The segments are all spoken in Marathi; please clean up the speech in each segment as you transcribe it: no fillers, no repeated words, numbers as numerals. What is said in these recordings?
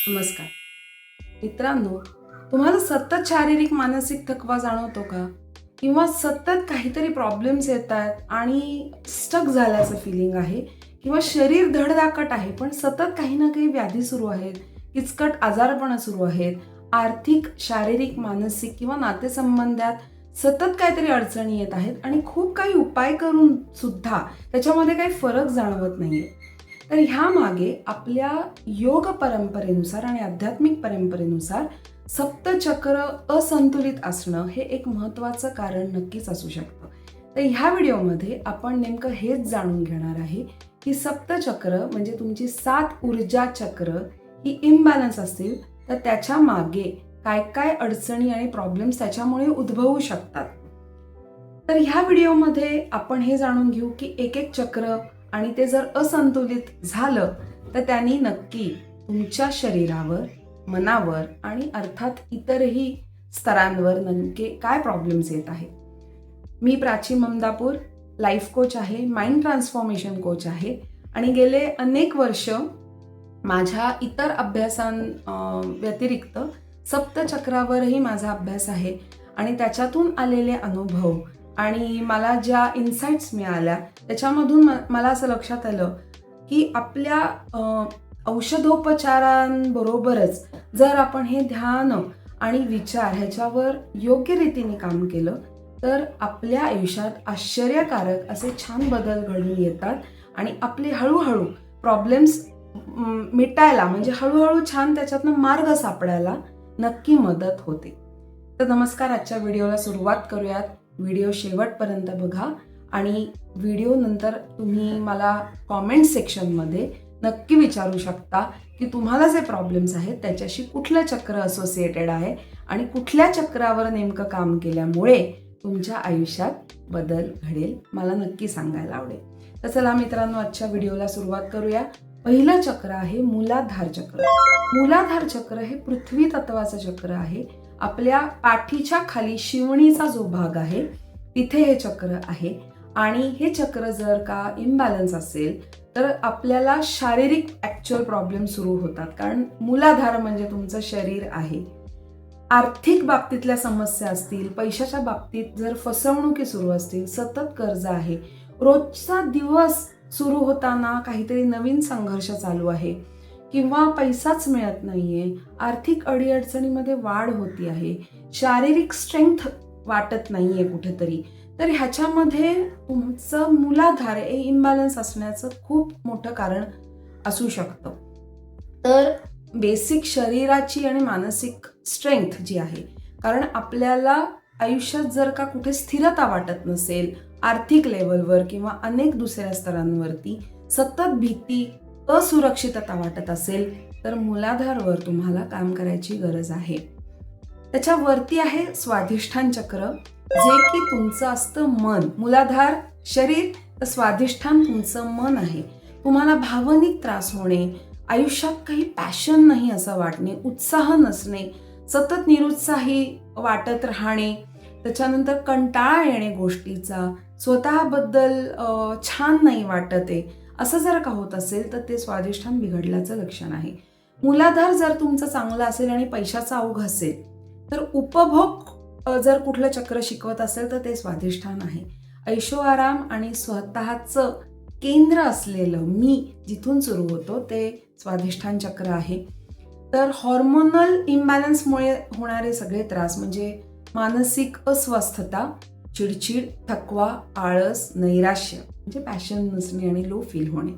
नमस्कार मित्रांनो, तुम्हाला सतत शारीरिक मानसिक थकवा जाणवतो का? किंवा सतत काहीतरी प्रॉब्लेम्स येत आहेत आणि स्टक झाल्याचं फिलिंग आहे किंवा शरीर धडधाकट आहे पण सतत काही ना काही व्याधी सुरू आहेत, किचकट आजारपणं सुरू आहेत, आर्थिक, शारीरिक, मानसिक किंवा नातेसंबंधात सतत काहीतरी अडचणी येत आहेत आणि खूप काही उपाय करून सुद्धा त्याच्यामध्ये काही फरक जाणवत नाहीये. तर ह्या मागे आपल्या योग परंपरेनुसार आणि आध्यात्मिक परंपरेनुसार सप्तचक्र असंतुलित असणं हे एक महत्त्वाचं कारण नक्कीच असू शकतं. तर ह्या व्हिडिओमध्ये आपण नेमकं हेच जाणून घेणार आहे की सप्तचक्र म्हणजे तुमची 7 ऊर्जा चक्र ही इम्बॅलन्स असतील तर त्याच्या मागे काय काय अडचणी आणि प्रॉब्लेम्स त्याच्यामुळे उद्भवू शकतात. तर ह्या व्हिडिओमध्ये आपण हे जाणून घेऊ की एक एक चक्र आणि ते जर असंतुलित झालं तर त्यांनी नक्की तुमच्या शरीरावर, मनावर आणि अर्थात इतरही स्तरांवर नेमके काय प्रॉब्लेम्स येत आहेत. मी प्राची ममदापूर, लाईफ कोच आहे, माइंड ट्रान्सफॉर्मेशन कोच आहे आणि गेले अनेक वर्ष माझ्या इतर व्यतिरिक्त सप्तचक्रावरही माझा अभ्यास आहे आणि त्याच्यातून आलेले अनुभव आणि मला ज्या इन्साइट्स मिळाल्या त्याच्यामधून मला असं लक्षात आलं की आपल्या औषधोपचारांबरोबरच जर आपण हे ध्यान आणि विचार ह्याच्यावर योग्य रीतीने काम केलं तर आपल्या आयुष्यात आश्चर्यकारक असे छान बदल घडून येतात आणि आपले हळूहळू प्रॉब्लेम्स मिटायला म्हणजे हळूहळू छान त्याच्यातनं मार्ग सापडायला नक्की मदत होते. तर नमस्कार, आजच्या व्हिडिओला सुरुवात करूयात. व्हिडिओ शेवटपर्यंत बघा आणि व्हिडिओ नंतर तुम्ही मला कॉमेंट सेक्शनमध्ये नक्की विचारू शकता की तुम्हाला जे प्रॉब्लेम्स आहेत त्याच्याशी कुठलं चक्र असोसिएटेड आहे आणि कुठल्या चक्रावर नेमकं काम केल्यामुळे तुमच्या आयुष्यात बदल घडेल मला नक्की सांगायला आवडेल. तर चला मित्रांनो, आजच्या व्हिडिओला सुरुवात करूया. पहिलं चक्र आहे मूलाधार चक्र. मूलाधार चक्र हे पृथ्वी तत्वाचं चक्र आहे. आपल्या पाठीच्या खाली शिवणीचा जो भाग आहे तिथे हे चक्र आहे आणि हे चक्र जर का इम्बॅलन्स असेल तर आपल्याला शारीरिक ऍक्च्युअल प्रॉब्लेम सुरू होतात. कारण मूलाधार म्हणजे तुमचं शरीर आहे. आर्थिक बाबतीतल्या समस्या असतील, पैशाच्या बाबतीत जर फसवणुकी सुरू असतील, सतत कर्ज आहे, रोजचा दिवस सुरू होताना काहीतरी नवीन संघर्ष चालू आहे किंवा पैसाच मिळत नाहीये, आर्थिक अडीअडचणीमध्ये वाढ होती आहे, शारीरिक स्ट्रेंथ वाटत नाहीये कुठेतरी, तर ह्याच्यामध्ये तुमचं मूलाधार हे इम्बॅलन्स असण्याचं खूप मोठं कारण असू शकतं. तर बेसिक शरीराची आणि मानसिक स्ट्रेंथ जी आहे, कारण आपल्याला आयुष्यात जर का कुठे स्थिरता वाटत नसेल आर्थिक लेवलवर किंवा अनेक दुसऱ्या स्तरांवरती सतत भीती, असुरक्षितता वाटत असेल तर मूलाधारवर तुम्हाला काम करायची गरज आहे. त्याच्यावरती आहे स्वाधिष्ठान चक्र, जे की तुमचं असतं मन. मूलाधार शरीर, तर स्वाधिष्ठान तुमचं मन आहे. तुम्हाला भावनिक त्रास होणे, आयुष्यात काही पॅशन नाही असं वाटणे, उत्साह नसणे, सतत निरुत्साही वाटत राहणे, त्याच्यानंतर कंटाळा येणे गोष्टीचा, स्वतःबद्दल छान नाही वाटत आहे, असं जर का होत असेल तर ते स्वाधिष्ठान बिघडल्याचं लक्षण आहे. मूलाधार जर तुमचं चांगलं असेल आणि पैशाचा ओघ असेल तर उपभोग जर कुठलं चक्र शिकवत असेल तर ते स्वाधिष्ठान आहे. ऐशो आराम आणि स्वतःचं केंद्र असलेलं मी जिथून सुरू होतो ते स्वाधिष्ठान चक्र आहे. तर हॉर्मोनल इम्बॅलन्समुळे होणारे सगळे त्रास म्हणजे मानसिक अस्वस्थता, चिडचिड, थकवा, आळस, नैराश्य म्हणजे पॅशन नसणे आणि लो फील होणे,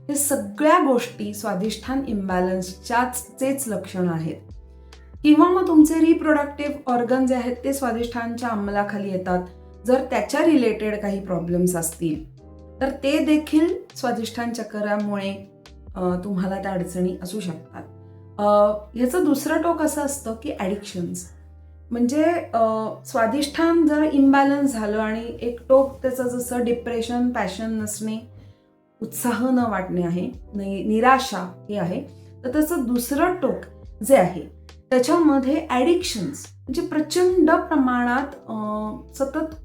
हे सगळ्या गोष्टी स्वाधिष्ठान इम्बॅलन्सच्याच लक्षणं आहेत. किंवा मग तुमचे रिप्रोडक्टिव्ह ऑर्गन जे आहेत ते स्वाधिष्ठानच्या अंमलाखाली येतात. जर त्याच्या रिलेटेड काही प्रॉब्लेम्स असतील तर ते देखील स्वाधिष्ठान चक्रामुळे तुम्हाला त्या अडचणी असू शकतात. ह्याचं दुसरं टोक असं असतं की ॲडिक्शन्स, म्हणजे स्वाधिष्ठान जर इम्बॅलन्स झालं आणि एक टोक त्याचं जसं डिप्रेशन, पॅशन नसणे, उत्साह न वाटणे आहे, निराशा हे आहे, तर त्याचं दुसरं टोक जे आहे त्याच्यामध्ये ॲडिक्शन्स म्हणजे प्रचंड प्रमाणात सतत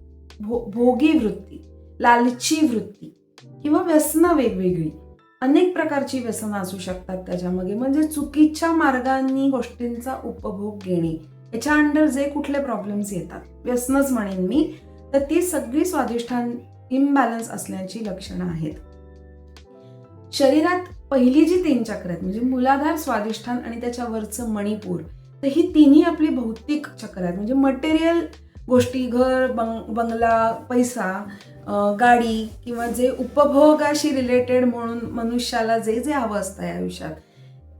भोगी वृत्ती, लालची वृत्ती किंवा व्यसनं वेगवेगळी, अनेक प्रकारची व्यसनं असू शकतात त्याच्यामध्ये. म्हणजे चुकीच्या मार्गांनी गोष्टींचा उपभोग घेणे, याच्या अंडर जे कुठले प्रॉब्लेम्स येतात, व्यसनच म्हणेन मी, तर ती सगळी स्वादिष्टान इम्बॅलन्स असल्याची लक्षणं आहेत. शरीरात पहिली जी 3 चक्र आहेत म्हणजे मूलाधार, स्वादिष्ठान आणि त्याच्यावरचं मणिपूर, तर ही तिन्ही आपली भौतिक चक्र आहेत. म्हणजे मटेरियल गोष्टी, घर, बंगला, पैसा, गाडी किंवा जे उपभोगाशी रिलेटेड म्हणून मनुष्याला जे जे हवं असतं या आयुष्यात,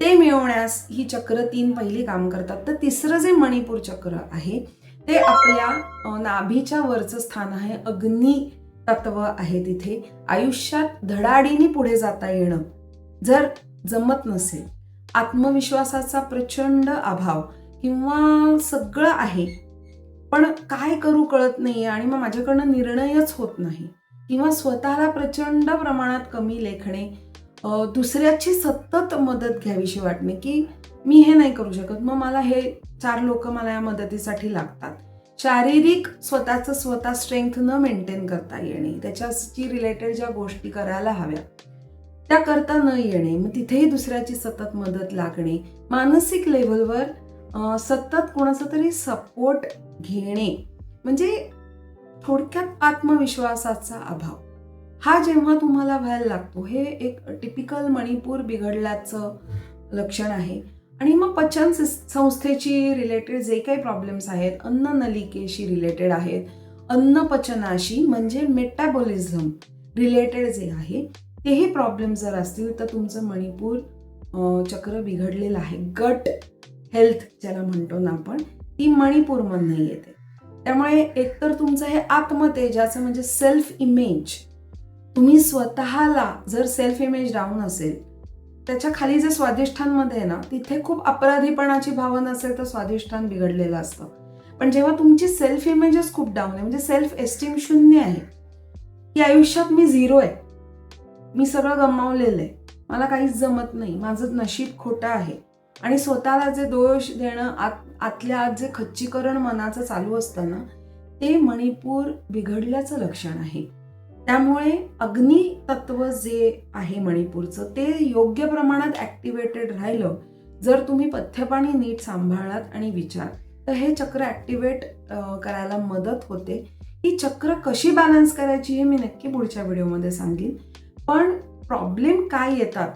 ते मिळवण्यास ही चक्र 3 पहिली काम करतात. तर तिसरं जे मणिपूर चक्र आहे ते आपल्या नाभीच्या वरचं स्थान आहे. अग्नी तत्व आहे तिथे. आयुष्यात धडाडीने पुढे जाता येणं जर जमत नसेल, आत्मविश्वासाचा प्रचंड अभाव किंवा सगळं आहे पण काय करू कळत नाहीये आणि मग माझ्याकडनं निर्णयच होत नाही, किंवा स्वतःला प्रचंड प्रमाणात कमी लेखणे, दुसऱ्याची सतत मदत घ्यावीशी वाटणे की मी हे नाही करू शकत, मग मला हे 4 लोक मला या मदतीसाठी लागतात. शारीरिक स्वतःचं स्वतः स्ट्रेंथ न मेंटेन करता येणे, त्याच्याशी रिलेटेड ज्या गोष्टी करायला हव्या त्या करता न येणे, मग तिथेही दुसऱ्याची सतत मदत लागणे, मानसिक लेव्हलवर सतत कोणाचा तरी सपोर्ट घेणे, म्हणजे थोडक्यात आत्मविश्वासाचा अभाव, हा जेव्हा तुम्हाला व्हायला लागतो हे एक टिपिकल मणिपूर बिघडल्याचं लक्षण आहे. आणि मग पचन संस्थेची रिलेटेड जे काही प्रॉब्लेम्स आहेत, अन्न नलिकेशी रिलेटेड आहेत, अन्न पचनाशी म्हणजे मेटाबॉलिझम रिलेटेड जे आहे तेही प्रॉब्लेम जर असतील तर तुमचं मणिपूर चक्र बिघडलेलं आहे. गट हेल्थ ज्याला म्हणतो ना आपण, ती मणिपूरमधनं येते. त्यामुळे एकतर तुमचं हे आत्मतेजाचं म्हणजे सेल्फ इमेज, तुम्ही स्वतःला जर सेल्फ इमेज डाऊन असेल, त्याच्या खाली जे स्वादिष्ठांमध्ये आहे ना तिथे खूप अपराधीपणाची भावना असेल तर स्वादिष्ठान बिघडलेलं असतं. पण जेव्हा तुमची सेल्फ इमेजच खूप डाऊन आहे, म्हणजे सेल्फ एस्टीम शून्य आहे, की आयुष्यात मी झिरो आहे, मी सगळं गमावलेलं आहे, मला काहीच जमत नाही, माझं नशीब खोटं आहे, आणि स्वतःला जे दोष देणं, आतल्या आत जे खच्चीकरण मनाचं चालू असतं ना, ते मणिपूर बिघडल्याचं लक्षण आहे. त्यामुळे अग्नी तत्व जे आहे मणिपूरचं ते योग्य प्रमाणात ऍक्टिव्हेटेड राहिलं, जर तुम्ही पथ्यपाणी नीट सांभाळलात आणि विचार, तर हे चक्र ऍक्टिव्हेट करायला मदत होते. ही चक्र कशी बॅलन्स करायची हे मी नक्की पुढच्या व्हिडिओमध्ये सांगेन. पण प्रॉब्लेम काय येतात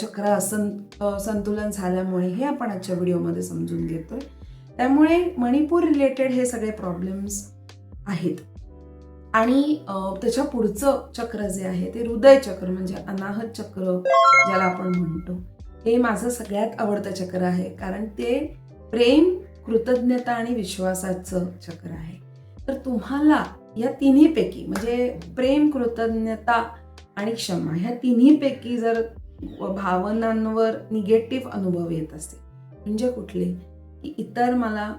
चक्र संतुलन झाल्यामुळे हे आपण आजच्या व्हिडिओमध्ये समजून घेतोय. त्यामुळे मणिपूर रिलेटेड हे सगळे प्रॉब्लेम्स आहेत. आणि त्याच्या पुढचं चक्र जे आहे ते हृदय चक्र म्हणजे अनाहत चक्र ज्याला आपण म्हणतो, हे माझं सगळ्यात आवडतं चक्र आहे, कारण ते प्रेम, कृतज्ञता आणि विश्वासाचं चक्र आहे. तर तुम्हाला या तिन्हीपैकी म्हणजे प्रेम, कृतज्ञता आणि क्षमा, ह्या तिन्हीपैकी जर भावनांवर निगेटिव्ह अनुभव येत असतील, म्हणजे कुठले, की इतर मला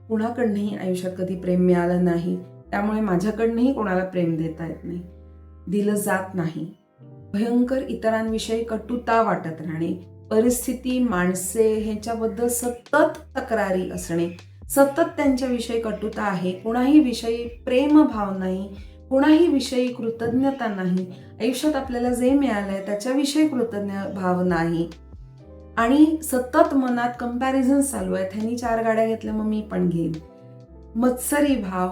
कुणाकडनंही आयुष्यात कधी प्रेम मिळालं नाही, त्यामुळे माझ्याकडनंही कोणाला प्रेम देता येत नाही, दिलं जात नाही, भयंकर इतरांविषयी कटुता वाटत राहणे, परिस्थिती, माणसे ह्याच्याबद्दल सतत तक्रारी असणे, सतत त्यांच्याविषयी कटुता आहे, कोणाही विषयी प्रेमभाव नाही, कोणाही विषयी कृतज्ञता नाही, आयुष्यात आपल्याला जे मिळालंय त्याच्याविषयी कृतज्ञ भाव नाही, आणि सतत मनात कम्पॅरिझन चालू आहेत, ह्यांनी 4 गाड्या घेतल्या मग मी पण घेईन, मत्सरी भाव,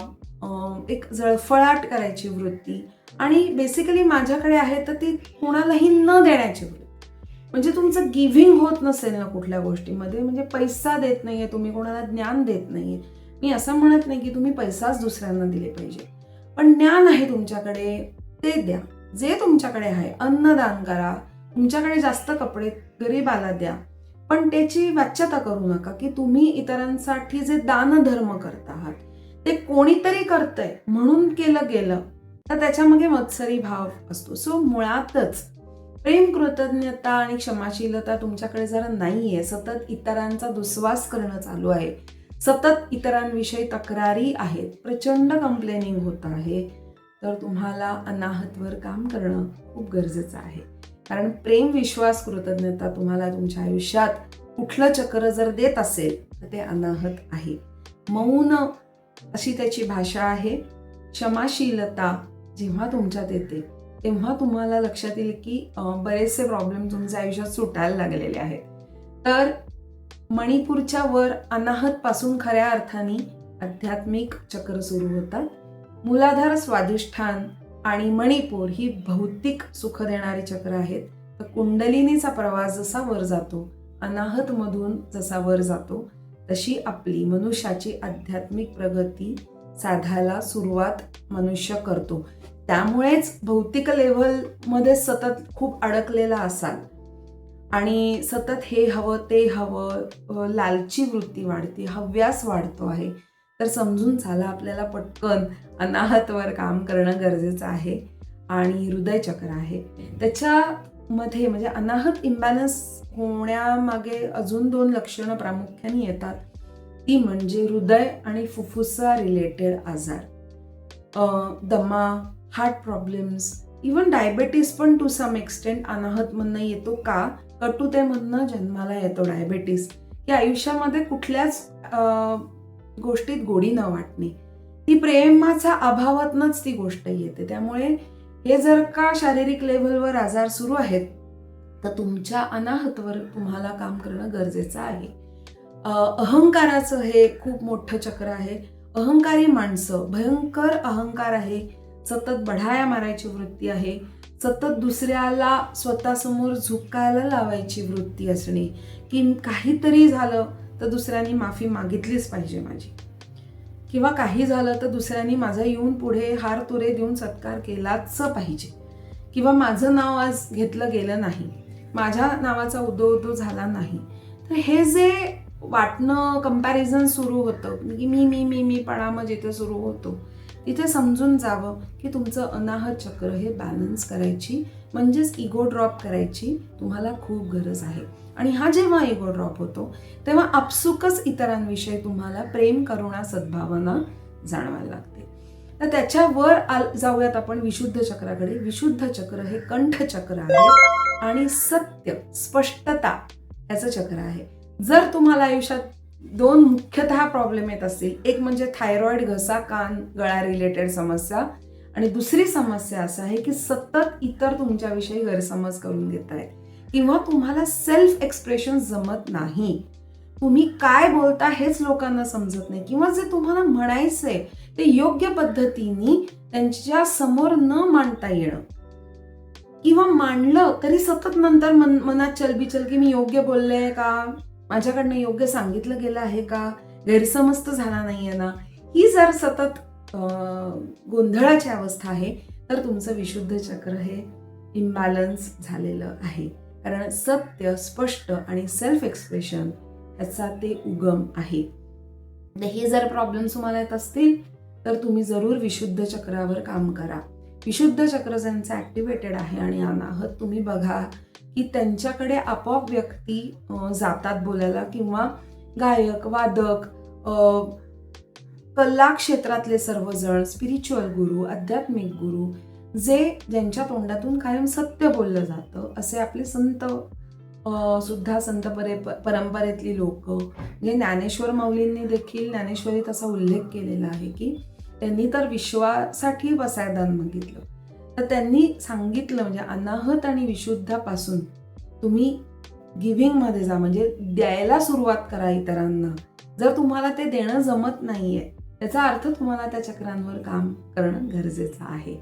एक जळफळाट करायची वृत्ती, आणि बेसिकली माझ्याकडे आहे तर ती कोणालाही न देण्याची वृत्ती. म्हणजे तुमचं गिव्हिंग होत नसेल ना कुठल्या गोष्टीमध्ये, म्हणजे पैसा देत नाहीये तुम्ही, कोणाला ज्ञान देत नाहीये. मी असं म्हणत नाही की तुम्ही पैसाच दुसऱ्यांना दिले पाहिजे, पण ज्ञान आहे तुमच्याकडे ते द्या, जे तुमच्याकडे आहे अन्नदान करा, तुमच्याकडे जास्त कपडे गरीबाला द्या, पण त्याची वाच्यता करू नका की तुम्ही इतरांसाठी जे दानधर्म करत आहात ते कोणीतरी करतंय म्हणून केलं गेलं तर त्याच्यामध्ये मत्सरी भाव असतो. सो मुळातच प्रेम, कृतज्ञता आणि क्षमाशीलता तुमच्याकडे जर नाहीये, सतत इतरांचा दुस्वास करणं चालू आहे, सतत इतरांविषयी तक्रारी आहेत, प्रचंड कंप्लेनिंग होत आहे, तर तुम्हाला अनाहतवर काम करणं खूप गरजेचं आहे. कारण प्रेम, विश्वास, कृतज्ञता तुम्हाला तुमच्या आयुष्यात कुठलं चक्र जर देत असेल तर ते अनाहत आहे. मौन अशी त्याची भाषा आहे. क्षमाशीलता जेव्हा तुमच्यात येते तेव्हा तुम्हाला लक्षात येईल की बरेचसे प्रॉब्लेम तुमच्या आयुष्यात सुटायला लागलेले आहेत. तर मणिपूरच्या वर अनाहत पासून खऱ्या अर्थाने आध्यात्मिक चक्र सुरू होतात. मूलाधार, स्वाधिष्ठान आणि मणिपूर ही भौतिक सुख देणारी चक्र आहेत. तर कुंडलिनीचा प्रवास जसा वर जातो, अनाहत मधून जसा वर जातो, तशी आपली मनुष्याची आध्यात्मिक प्रगती साधायला सुरुवात मनुष्य करतो. त्यामुळेच भौतिक लेव्हलमध्ये सतत खूप अडकलेला असाल आणि सतत हे हवं ते हवं, लालची वृत्ती वाढते, हव्यास वाढतो आहे, तर समजून झालं आपल्याला पटकन अनाहतवर काम करणं गरजेचं आहे. आणि हृदयचक्र आहे, त्याच्यामध्ये म्हणजे अनाहत इम्बॅलन्स होण्यामागे अजून 2 लक्षणं प्रामुख्याने येतात. ती म्हणजे हृदय आणि फुफ्फुसा रिलेटेड आजार, दमा, हार्ट प्रॉब्लेम्स, इवन डायबेटीस पण टू सम एक्सटेंट अनाहत म्हणणं येतो. का? कटुतेमधनं जन्माला येतो डायबेटीस, की आयुष्यामध्ये कुठल्याच गोष्टीत गोडी न वाटणे, ती प्रेमाचा अभावातनच ती गोष्ट येते. त्यामुळे हे जर का शारीरिक लेव्हलवर आजार सुरू आहेत तर तुमच्या अनाहतवर तुम्हाला काम करणं गरजेचं आहे. अहंकाराचं हे खूप मोठं चक्र आहे. अहंकारी माणसं, भयंकर अहंकार आहे, सतत बढाया मारायची वृत्ती आहे, सतत दुसऱ्याला स्वतःसमोर झुकायला लावायची वृत्ती असणे, की काहीतरी झालं तर दुसऱ्यांनी माफी मागितलीच पाहिजे माझी, किंवा काही झालं तर दुसऱ्यांनी माझा येऊन पुढे हार तुरे देऊन सत्कार केलाच पाहिजे, किंवा माझं नाव आज घेतलं गेलं नाही, माझ्या नावाचा उदो झाला नाही. तर हे जे वाटणं, कंपॅरिझन सुरू होतं की मी मी मी मी पणा मग जिथे सुरू होतो, तिथे समजून जावं की तुमचं अनाहत चक्र हे बॅलन्स करायची, म्हणजेच इगो ड्रॉप करायची तुम्हाला खूप गरज आहे. आणि हा जेव्हा इगो ड्रॉप होतो तेव्हा आपसुकच इतरांविषयी तुम्हाला प्रेम, करुणा, सद्भावना जाणवायला लागते. तर त्याच्यावर जाऊयात आपण विशुद्ध चक्राकडे. विशुद्ध चक्र हे कंठचक्र आहे आणि सत्य, स्पष्टता याचं चक्र आहे. जर तुम्हाला आयुष्यात 2 मुख्यतः प्रॉब्लेम येत असतील, एक म्हणजे थायरॉइड, घसा, कान, गळा रिलेटेड समस्या, आणि दुसरी समस्या असं आहे की सतत इतर तुमच्याविषयी गैरसमज करून घेत आहेत, किंवा तुम्हाला सेल्फ एक्सप्रेशन जमत नाही, तुम्ही काय बोलता हेच लोकांना समजत नाही, किंवा जे तुम्हाला म्हणायचंय ते योग्य पद्धतीने त्यांच्या समोर न मांडता येणं, किंवा मांडलं तरी सतत नंतर मनात चलबिचल की मी योग्य बोलले का, माझ्याकडनं योग्य सांगितलं गेलं आहे का, गैरसमज तर झाला नाहीये ना, ही जर सतत गोंधळाची अवस्था आहे तर तुमचं विशुद्ध चक्र हे इम्बॅलन्स झालेलं आहे. कारण सत्य, स्पष्ट आणि सेल्फ एक्सप्रेशन याचा ते उगम आहे. हे जर प्रॉब्लेम तुम्हाला येत असतील तर तुम्ही जरूर विशुद्ध चक्रावर काम करा. विशुद्ध चक्र ज्यांचं ऍक्टिव्हेटेड आहे आणि अनाहत, तुम्ही बघा की त्यांच्याकडे आपोआप व्यक्ती जातात बोलायला, किंवा गायक, वादक, कला क्षेत्रातले सर्वजण, स्पिरिच्युअल गुरु, आध्यात्मिक गुरु, ज्यांच्या तोंडातून कायम सत्य बोललं जातं, असे आपले संत सुद्धा, संत परंपरेतली लोक, म्हणजे ज्ञानेश्वर माऊलींनी देखील ज्ञानेश्वरीत असा उल्लेख केलेला आहे की त्यांनी तर विश्वासाठी वसायदान मागितलं, तर त्यांनी सांगितलं म्हणजे अनाहत आणि विशुद्धापासून तुम्ही गिव्हिंग मध्ये जा, म्हणजे द्यायला सुरुवात करा इतरांना. जर तुम्हाला ते देणं जमत नाहीये त्याचा अर्थ तुम्हाला त्या चक्रांवर काम करणं गरजेचं आहे.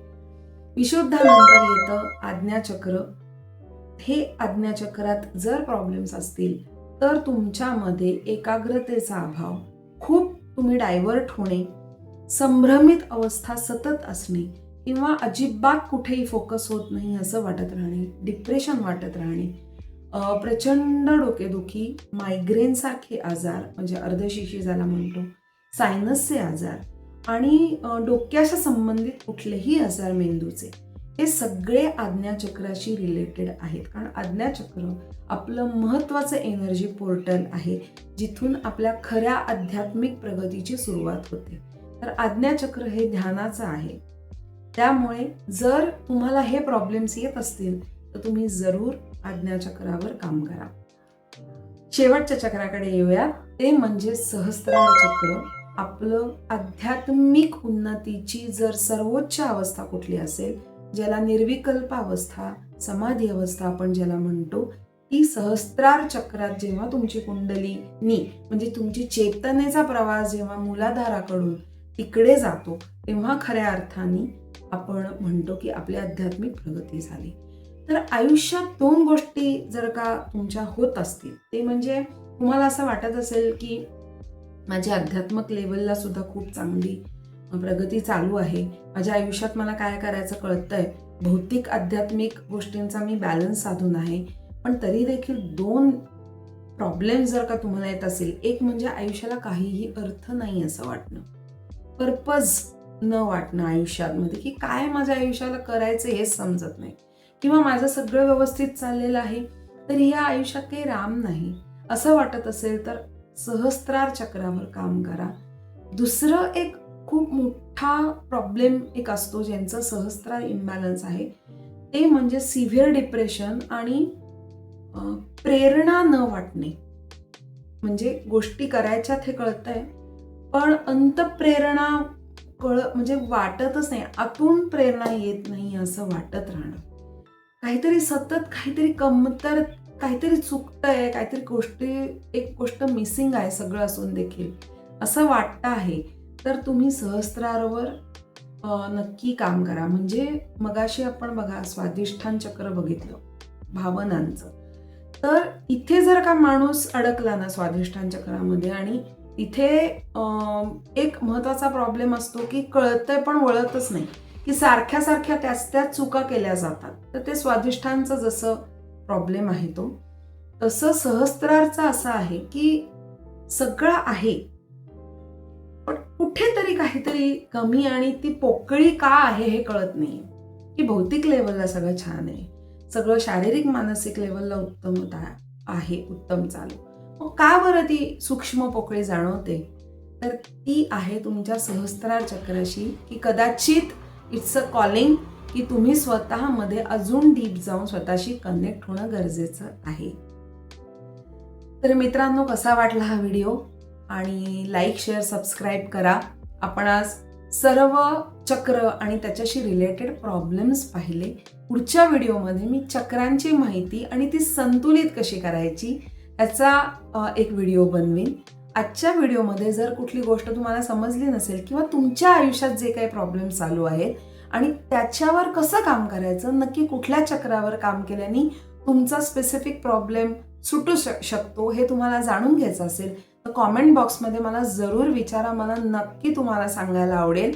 विशुद्धानंतर येतं आज्ञाचक्र. हे आज्ञाचक्रात जर प्रॉब्लेम्स असतील तर तुमच्यामध्ये एकाग्रतेचा अभाव, खूप तुम्ही डायव्हर्ट होणे, संभ्रमित अवस्था सतत असणे, किंवा अजिबात कुठेही फोकस होत नाही असं वाटत राहणे, डिप्रेशन वाटत राहणे, प्रचंड डोकेदुखी, मायग्रेन सारखे आजार म्हणजे अर्धशिशी ज्याला म्हणतो, सायनसचे आजार आणि डोक्याच्या संबंधित कुठलेही आजार मेंदूचे, हे सगळे आज्ञाचक्राशी रिलेटेड आहेत. कारण आज्ञाचक्र आपलं महत्वाचं एनर्जी पोर्टल आहे, जिथून आपल्या खऱ्या आध्यात्मिक प्रगतीची सुरुवात होते. तर आज्ञाचक्र हे ध्यानाचं आहे. त्यामुळे जर तुम्हाला हे प्रॉब्लेम्स येत असतील तर तुम्ही जरूर आज्ञाचक्रावर काम करा. शेवटच्या चक्राकडे येऊया, ते म्हणजे सहस्त्रार चक्र. आपलं आध्यात्मिक उन्नतीची जर सर्वोच्च अवस्था कुठली असेल, ज्याला निर्विकल्प अवस्था, समाधी अवस्था आपण ज्याला म्हणतो, ती सहस्त्रार चक्रात जेव्हा तुमची कुंडलिनी म्हणजे तुमची चेतनेचा प्रवास जेव्हा मूलाधाराकडून तिकडे जातो, तेव्हा खऱ्या अर्थाने आपण म्हणतो की आपली आध्यात्मिक प्रगती झाली. तर आयुष्यात 2 गोष्टी जर का तुमच्या होत असतील, ते म्हणजे तुम्हाला असं वाटत असेल की माझी आध्यात्मिक लेवलला सुद्धा खूप चांगली प्रगती चालू आहे, माझ्या आयुष्यात मला काय करायचं कळतंय, भौतिक आध्यात्मिक गोष्टींचा मी बॅलन्स साधून आहे, पण तरी देखील 2 प्रॉब्लेम जर का तुम्हाला येत असेल, एक म्हणजे आयुष्याला काहीही अर्थ नाही असं वाटणं, पर्पज न वाटणं आयुष्यामध्ये, की काय माझ्या आयुष्याला करायचं हेच समजत नाही, किंवा माझं सगळं व्यवस्थित चाललेलं आहे तरी या आयुष्यात काही राम नाही असं वाटत असेल तर सहस्त्रार चक्रावर काम करा. दुसरं एक खूप मोठा प्रॉब्लेम एक असतो ज्यांचं सहस्त्रार इम्बॅलन्स आहे, ते म्हणजे सिव्हिअर डिप्रेशन आणि प्रेरणा न वाटणे. म्हणजे गोष्टी करायच्यात हे कळतंय, पण अंतप्रेरणा म्हणजे वाटतच नाही, आतून प्रेरणा येत नाही असं वाटत राहणं, काहीतरी सतत काहीतरी कमतर, काहीतरी चुकतंय, काहीतरी एक गोष्ट मिसिंग आहे सगळं असून देखील असं वाटतं आहे, तर तुम्ही सहस्त्रारावर नक्की काम करा. म्हणजे मगाशी आपण बघा स्वाधिष्ठान चक्र बघितलं भावनांचं, तर इथे जर का माणूस अडकला ना स्वाधिष्ठान चक्रामध्ये आणि इथे एक महत्वाचा प्रॉब्लेम असतो की कळतंय पण वळतच नाही, की सारख्या सारख्या त्याच चुका केल्या जातात. तर ते स्वाधिष्ठानचं जसं प्रॉब्लेम आहे तो, तसं सहस्त्रारचा असा आहे की सगळं आहे पण कुठेतरी काहीतरी कमी आणि ती पोकळी का आहे हे कळत नाही. की भौतिक लेवलला सगळं छान आहे, सगळं शारीरिक मानसिक लेवलला उत्तमता आहे, उत्तम चालू, मग का बरं ती सूक्ष्म पोकळी जाणवते, तर ती आहे तुमच्या सहस्त्रार चक्राशी, की कदाचित इट्स अ कॉलिंग की तुम्ही स्वतःमध्ये अजून डीप जाऊन स्वतःशी कनेक्ट होणं गरजेचं आहे. तर मित्रांनो, कसा वाटला हा व्हिडिओ, आणि लाईक शेअर सबस्क्राईब करा. आपण आज सर्व चक्र आणि त्याच्याशी रिलेटेड प्रॉब्लेम्स पाहिले. पुढच्या व्हिडिओमध्ये मी चक्रांची माहिती आणि ती संतुलित कशी करायची याचा एक व्हिडिओ बनवीन. आजच्या व्हिडिओमध्ये जर कुठली गोष्ट तुम्हाला समजली नसेल किंवा तुमच्या आयुष्यात जे काही प्रॉब्लेम चालू आहेत आणि त्याच्यावर कसं काम करायचं, नक्की कुठल्या चक्रावर काम केल्याने तुमचा स्पेसिफिक प्रॉब्लेम सुटू शकतो हे तुम्हाला जाणून घ्यायचं असेल तर कॉमेंट बॉक्समध्ये मला जरूर विचारा, मला नक्की तुम्हाला सांगायला आवडेल.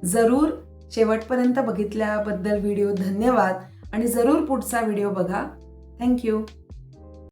जरूर शेवटपर्यंत बघितल्याबद्दल व्हिडिओ धन्यवाद, आणि जरूर पुढचा व्हिडिओ बघा. थँक्यू.